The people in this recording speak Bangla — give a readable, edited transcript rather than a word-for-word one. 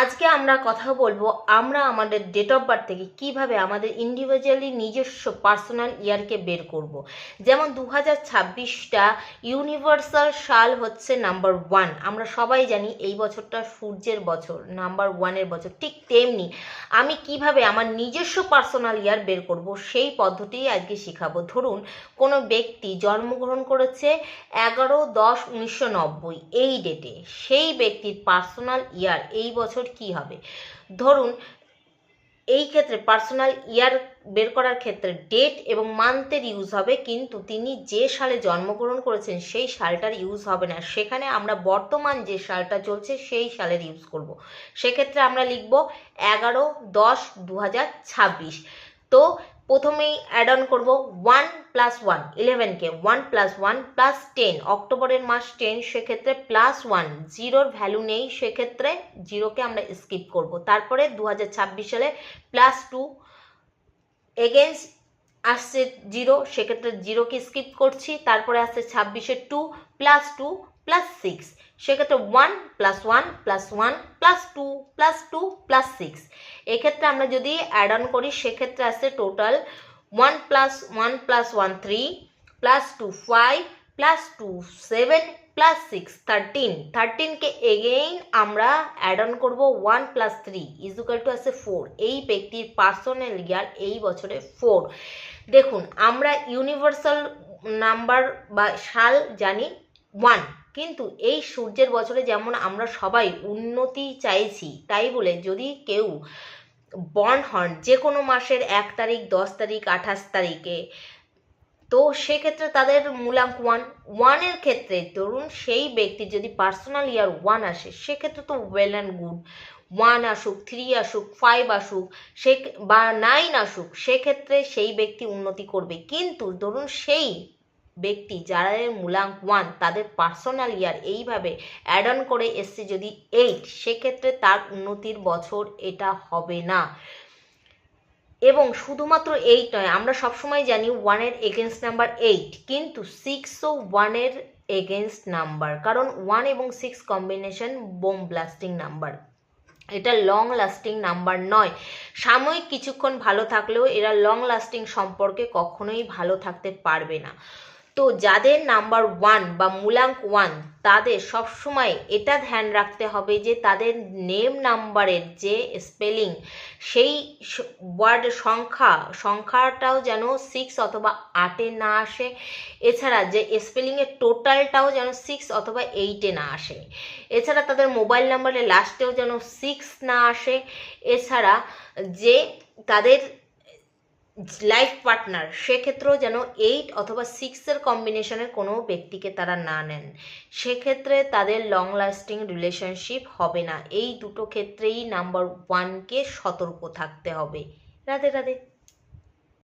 আজকে আমরা কথা বলবো আমরা আমাদের ডেট অফ বার্থ থেকে কিভাবে আমাদের ইন্ডিভিজুয়ালি নিজস্ব পার্সোনাল ইয়ারকে বের করব। যেমন 2026টা ইউনিভার্সাল সাল হচ্ছে নাম্বার 1। আমরা সবাই জানি এই বছরটা সূর্যের বছর, নাম্বার 1-এর বছর। ঠিক তেমনি আমি কিভাবে আমার নিজস্ব পার্সোনাল ইয়ার বের করব সেই পদ্ধতি আজকে শেখাবো। ধরুন কোনো ব্যক্তি জন্মগ্রহণ করেছে 11/10/1990 এই ডেটে, সেই ব্যক্তির পার্সোনাল ইয়ার এই বছর কি হবে। ধরুন এই ক্ষেত্রে পার্সোনাল ইয়ার বের করার ক্ষেত্রে ডেট এবং মান্থের ইউজ হবে, কিন্তু তিনি যে সালে জন্মগ্রহণ করেছেন সেই সালটার ইউজ হবে না। সেখানে আমরা বর্তমান যে সালটা চলছে সেই সালের ইউজ করব। সেক্ষেত্রে আমরা লিখব 11/10/2026। তো প্রথমেই অ্যাড অন করবো 1 + 1 11কে, 1 + 1 + 10 অক্টোবরের মাস 10, সেক্ষেত্রে +1 জিরোর ভ্যালু নেই, সেক্ষেত্রে জিরোকে আমরা স্কিপ করব। তারপরে 2026 সালে +2 এগেইনস্ট আসছে জিরো, সেক্ষেত্রে জিরোকে স্কিপ করছি। তারপরে আসছে 26-এ 2 + 2 + 6, সেক্ষেত্রে 1 + 1 + 1 + 2 + 2 + 6। এক্ষেত্রে আমরা যদি অ্যাড অন করি সেক্ষেত্রে আসছে টোটাল 1 + 1 + 1 3 + 2 5 + 2 7 + 6 13। 13কে এগেইন আমরা অ্যাড অন করবো 1 + 3 = আছে 4। এই ব্যক্তির পার্সোনাল ইয়ার এই বছরে 4। দেখুন আমরা ইউনিভার্সাল নাম্বার বা সাল জানি 1, কিন্তু এই সূর্যের বছরে যেমন আমরা সবাই উন্নতি চাইছি, তাই বলে যদি কেউ বর্ন হন যে কোনো মাসের 1 তারিখ, 10 তারিখ, 28 তারিখে, তো সেক্ষেত্রে তাদের মূলাঙ্ক 1-এর ক্ষেত্রে ধরুন সেই ব্যক্তির যদি পার্সোনাল ইয়ার 1 আসে সেক্ষেত্রে তো ওয়েল অ্যান্ড গুড। 1 আসুক, 3 আসুক, 5 আসুক, সে বা 9 আসুক, সেক্ষেত্রে সেই ব্যক্তি উন্নতি করবে। কিন্তু ধরুন সেই ব্যক্তি যাদের মূলাঙ্ক 1 তাদের পার্সোনাল ইয়ার এইভাবে অ্যাড অন করে এসছে যদি 8, সেক্ষেত্রে তার উন্নতির বছর এটা হবে না। এবং শুধুমাত্র 8 নয়, আমরা সবসময় জানি 1-এর এগেনস্ট নাম্বার 8, কিন্তু 6ও 1-এর এগেনস্ট নাম্বার, কারণ 1 এবং 6 কম্বিনেশন বোম ব্লাস্টিং নাম্বার। এটা লং লাস্টিং নাম্বার নয়। সাময়িক কিছুক্ষণ ভালো থাকলেও এরা লং লাস্টিং সম্পর্কে কখনোই ভালো থাকতে পারবে না। তো যাদের নাম্বার 1 বা মূলাঙ্ক 1 তাদের সবসময় এটা ধ্যান রাখতে হবে যে তাদের নেম নাম্বারের যে স্পেলিং সেই ওয়ার্ড সংখ্যাটাও যেন 6 অথবা 8-এ না আসে। এছাড়া যে স্পেলিংয়ের টোটালটাও যেন 6 অথবা 8-এ না আসে। এছাড়া তাদের মোবাইল নাম্বারের লাস্টেও যেন 6 না আসে। এছাড়া যে তাদের লাইফ পার্টনার সেক্ষেত্রেও যেন 8 অথবা 6-এর কম্বিনেশনের কোনো ব্যক্তিকে তারা না নেন, সেক্ষেত্রে তাদের লং লাস্টিং রিলেশনশিপ হবে না। এই দুটো ক্ষেত্রেই নাম্বার 1কে সতর্ক থাকতে হবে। রাধে রাধে।